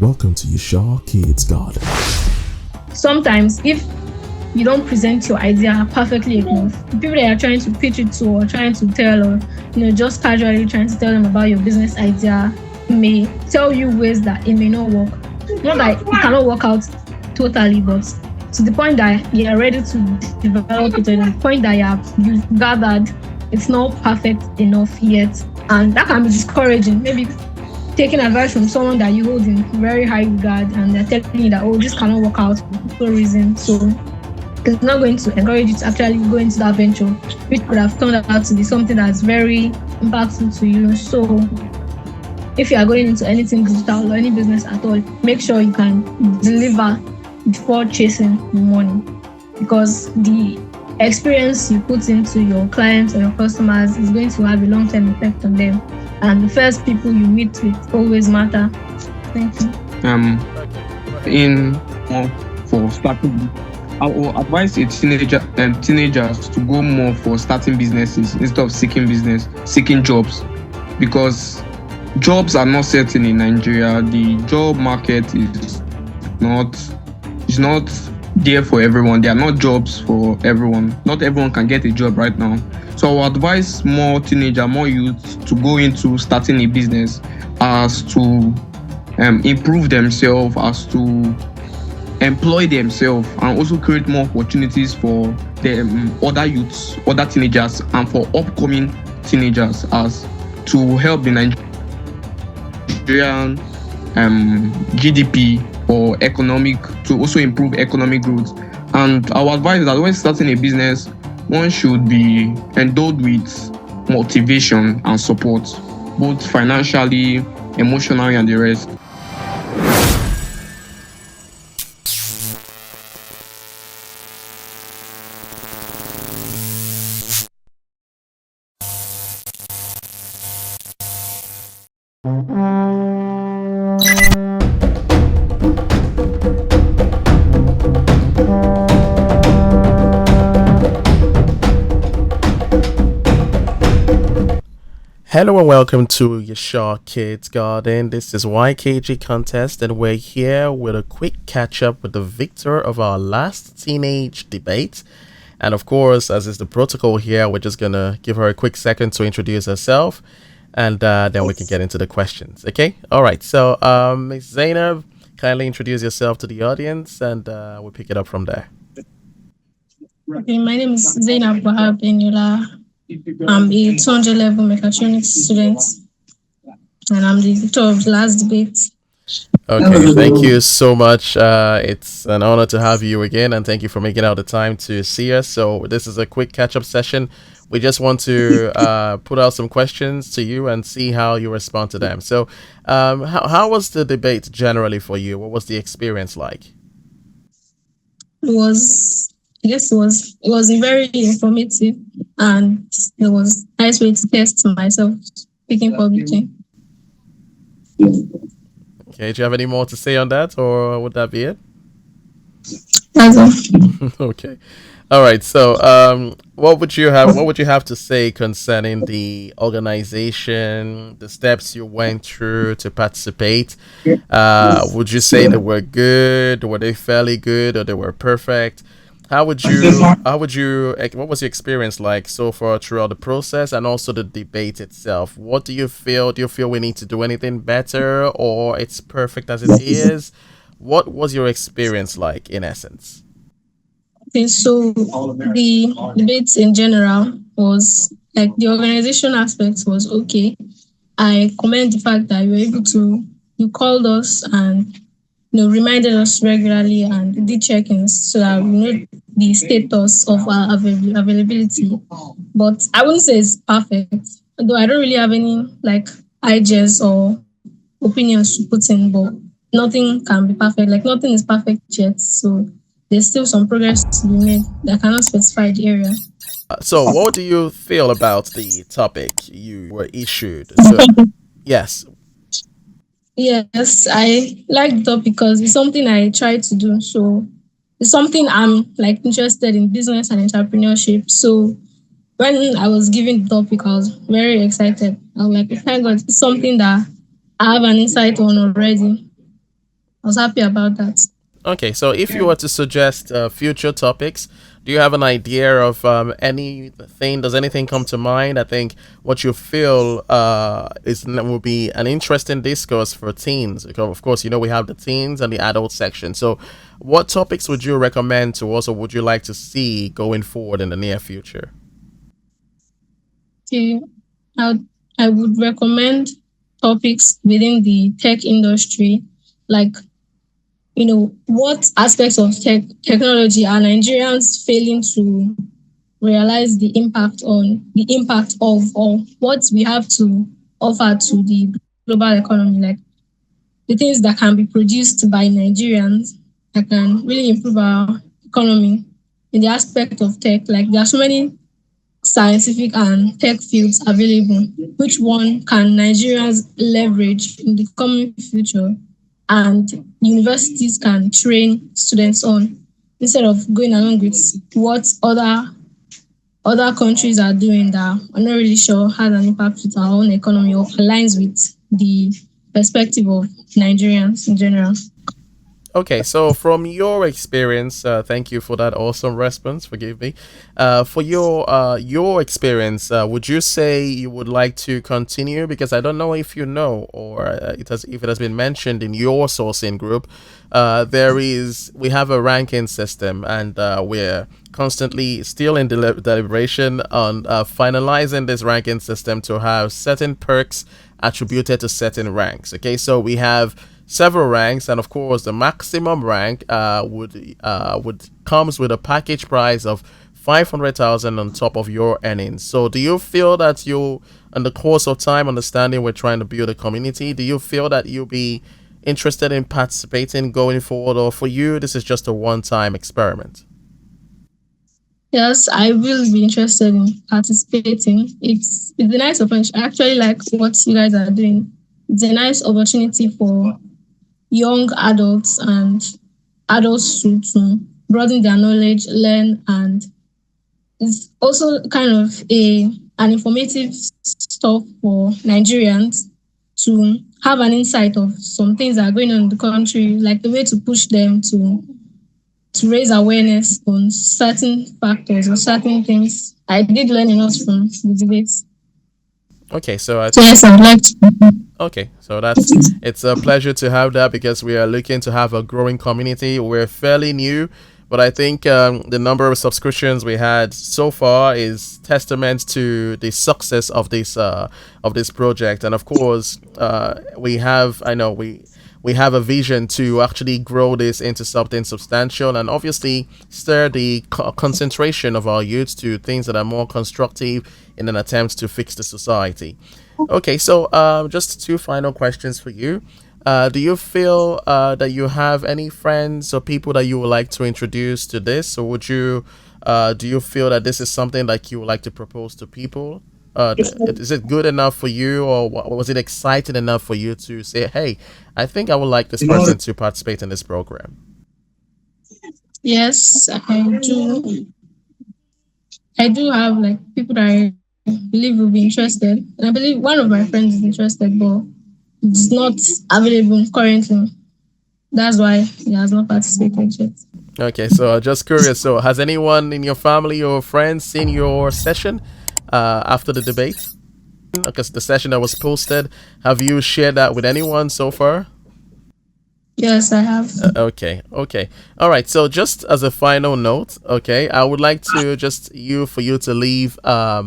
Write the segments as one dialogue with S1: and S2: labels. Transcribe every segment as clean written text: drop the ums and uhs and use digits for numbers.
S1: Welcome to Yeshua Kids Garden.
S2: Sometimes, if you don't present your idea perfectly enough, the people that you're trying to pitch it to or trying to tell, or just casually trying to tell them about your business idea, may tell you ways that it may not work. Not that it cannot work out totally, but to the point that you're ready to develop it, to the point that you've gathered it's not perfect enough yet, and that can be discouraging. Maybe taking advice from someone that you hold in very high regard, and they're telling you that, oh, this cannot work out for no reason. So it's not going to encourage you to actually go into that venture, which could have turned out to be something that's very impactful to you. So if you are going into anything digital or any business at all, make sure you can deliver before chasing money, because the experience you put into your clients or your customers is going to have a long-term effect on them. And the first people you meet with always matter. Thank you.
S3: For starting, I will advise teenagers to go more for starting businesses instead of seeking jobs, because jobs are not certain in Nigeria. The job market is not there for everyone. There are not jobs for everyone. Not everyone can get a job right now. So I will advise more youth to go into starting a business as to improve themselves, as to employ themselves, and also create more opportunities for the other youths, other teenagers, and for upcoming teenagers, as to help the Nigerian GDP or economic, to also improve economic growth. And I would advise that when starting a business, one should be endowed with motivation and support, both financially, emotionally, and the rest.
S4: Hello and welcome to Yeshua Kids Garden. This is YKG Contest, and we're here with a quick catch up with the victor of our last teenage debate. And of course, as is the protocol here, we're just gonna give her a quick second to introduce herself, and then we can get into the questions. Okay? All right. So, Ms. Zainab, kindly introduce yourself to the audience, and we'll pick it up from there.
S2: Okay, my name is Zainab Wahab Benula. I'm a 200 level mechatronics student, and I'm the victor of the last debate.
S4: Okay, thank you so much. It's an honor to have you again, and thank you for making out the time to see us. So this is a quick catch-up session. We just want to put out some questions to you and see how you respond to them. So how was the debate generally for you? What was the experience like?
S2: It was very informative, and it was a nice way to test myself speaking publicly.
S4: Okay, do you have any more to say on that, or would that be it?
S2: That's all.
S4: Okay. All right. So, what would you have to say concerning the organization, the steps you went through to participate? Would you say they were good? Were they fairly good, or they were perfect? What was your experience like so far throughout the process, and also the debate itself? What do you feel? Do you feel we need to do anything better, or it's perfect as it is? What was your experience like in essence?
S2: Okay, so the debates in general was like the organization aspect was okay. I commend the fact that you called us and reminded us regularly and did check-ins so that we know the status of our availability. But I wouldn't say it's perfect, though I don't really have any ideas or opinions to put in, but nothing can be perfect. Like nothing is perfect yet. So there's still some progress to be made that cannot specify the area.
S4: So what do you feel about the topic you were issued? So, yes.
S2: Yes, I like the topic because it's something I try to do. So it's something I'm interested in, business and entrepreneurship. So when I was given the topic, I was very excited. I was like, thank God, it's something that I have an insight on already. was happy about that.
S4: Okay, so if you were to suggest future topics, do you have an idea of anything? Does anything come to mind? I think what you feel will be an interesting discourse for teens. Because of course, we have the teens and the adult section. So, what topics would you recommend to us, or would you like to see going forward in the near future?
S2: Okay, I would recommend topics within the tech industry, like what aspects of technology are Nigerians failing to realize the impact of, or what we have to offer to the global economy, like the things that can be produced by Nigerians that can really improve our economy in the aspect of tech. Like there are so many scientific and tech fields available. Which one can Nigerians leverage in the coming future, and universities can train students on, instead of going along with what other countries are doing that I'm not really sure has an impact with our own economy or aligns with the perspective of Nigerians in general.
S4: Okay, so from your experience, thank you for that awesome response. Forgive me. For your experience, would you say you would like to continue? Because I don't know if you know, or if it has been mentioned in your sourcing group. We have a ranking system, and we're constantly still in deliberation on finalizing this ranking system to have certain perks attributed to certain ranks. Okay, so we have several ranks, and of course the maximum rank would comes with a package price of 500,000 on top of your earnings. So do you feel that you, in the course of time, understanding we're trying to build a community, do you feel that you'll be interested in participating going forward, or for you this is just a one-time experiment?
S2: Yes, I will be interested in participating. It's a nice opportunity. I actually like what you guys are doing. It's a nice opportunity for young adults and adults to broaden their knowledge, learn, and it's also kind of an informative stuff for Nigerians to have an insight of some things that are going on in the country, like the way to push them to raise awareness on certain factors or certain things. I did learn a lot from the debates.
S4: Okay, so
S2: yes, I'd like to.
S4: Okay, so it's a pleasure to have that, because we are looking to have a growing community. We're fairly new, but I think the number of subscriptions we had so far is testament to the success of this project. And of course, we have a vision to actually grow this into something substantial, and obviously stir the concentration of our youth to things that are more constructive in an attempt to fix the society. Okay, so just two final questions for you. Do you feel that you have any friends or people that you would like to introduce to this, or do you feel that this is something like you would like to propose to people? Is it good enough for you, or was it exciting enough for you to say, hey, I think I would like this person to participate in this program?
S2: Yes, I do. I do have like people that I believe will be interested. And I believe one of my friends is interested, but it's not available currently. That's why he has not participated yet.
S4: Okay, so just curious. So has anyone in your family or friends seen your session after the debate? Because the session that was posted, have you shared that with anyone so far?
S2: Yes, I have.
S4: Okay. All right. So just as a final note, okay, I would like to for you to leave a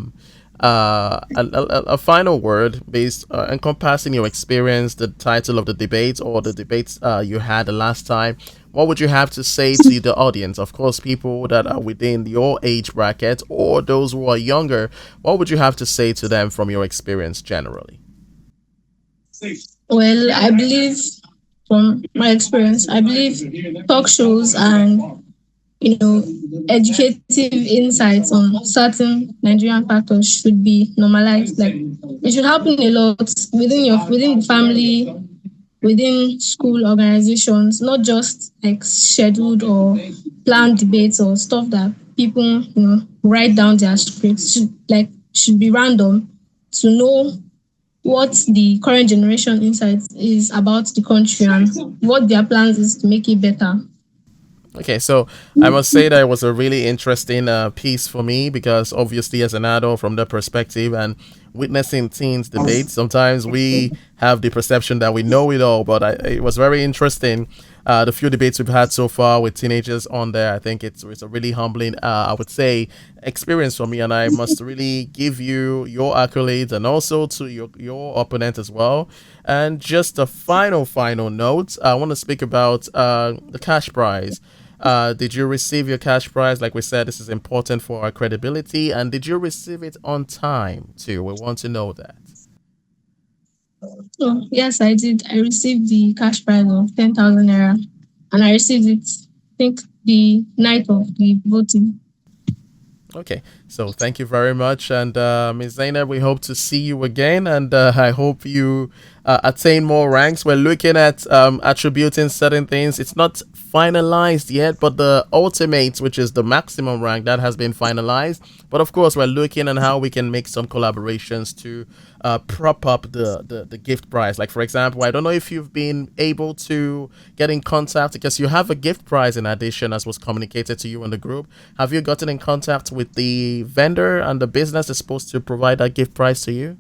S4: final word based encompassing your experience, the title of the debate, or the debates you had the last time. What would you have to say to the audience? Of course, people that are within your age bracket or those who are younger, what would you have to say to them from your experience generally?
S2: Well, I believe, from my experience, I believe talk shows and educative insights on certain Nigerian factors should be normalized. Like it should happen a lot within the family, within school organizations, not just like scheduled or planned debates or stuff that people write down their scripts. Should be random to know what the current generation insight is about the country and what their plans is to make it better.
S4: Okay, so I must say that it was a really interesting piece for me because obviously, as an adult, from the perspective and witnessing teens debate, sometimes we have the perception that we know it all. But it was very interesting. The few debates we've had so far with teenagers on there, I think it's a really humbling, I would say, experience for me, and I must really give you your accolades and also to your opponent as well. And just a final note, I want to speak about the cash prize. Did you receive your cash prize? Like we said, this is important for our credibility. And did you receive it on time too? We want to know that.
S2: Oh, yes, I did. I received the cash prize of 10,000 naira, and I received it, I think, the night of the voting.
S4: Okay, so thank you very much. And Ms. Zainab, we hope to see you again. And I hope you attain more ranks. We're looking at attributing certain things. It's not finalized yet, but the ultimate, which is the maximum rank, that has been finalized. But of course, we're looking at how we can make some collaborations to prop up the gift prize. Like, for example, I don't know if you've been able to get in contact because you have a gift prize in addition, as was communicated to you in the group. Have you gotten in contact with the vendor and the business that's supposed to provide that gift prize to you?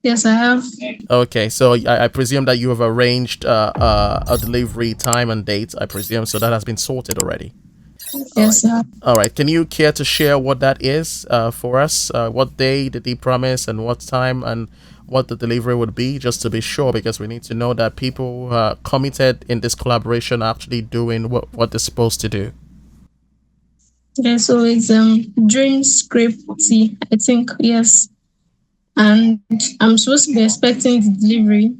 S2: Yes, I have.
S4: Okay, so I presume that you have arranged a delivery time and date, I presume, so that has been sorted already.
S2: Yes, I have.
S4: All right, can you care to share what that is for us? What day did he promise and what time and what the delivery would be, just to be sure, because we need to know that people who are committed in this collaboration are actually doing what they're supposed to do.
S2: Okay, so it's Dream Script T, I think, yes. And I'm supposed to be expecting the delivery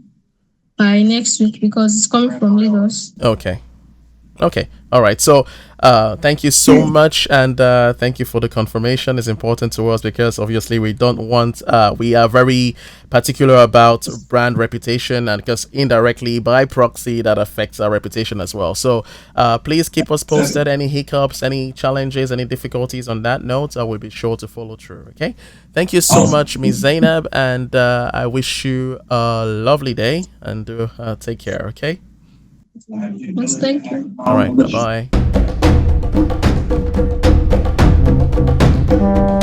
S2: by next week because it's coming from Lagos.
S4: Okay. All right. So, thank you so much, and thank you for the confirmation. It's important to us because obviously we don't want. We are very particular about brand reputation, and because indirectly by proxy that affects our reputation as well. So, please keep us posted. Any hiccups, any challenges, any difficulties on that note, I will be sure to follow through. Okay. Thank you so much, Ms. Zainab, and I wish you a lovely day and take care. Okay.
S2: Yes, thank you.
S4: All right. Bye bye.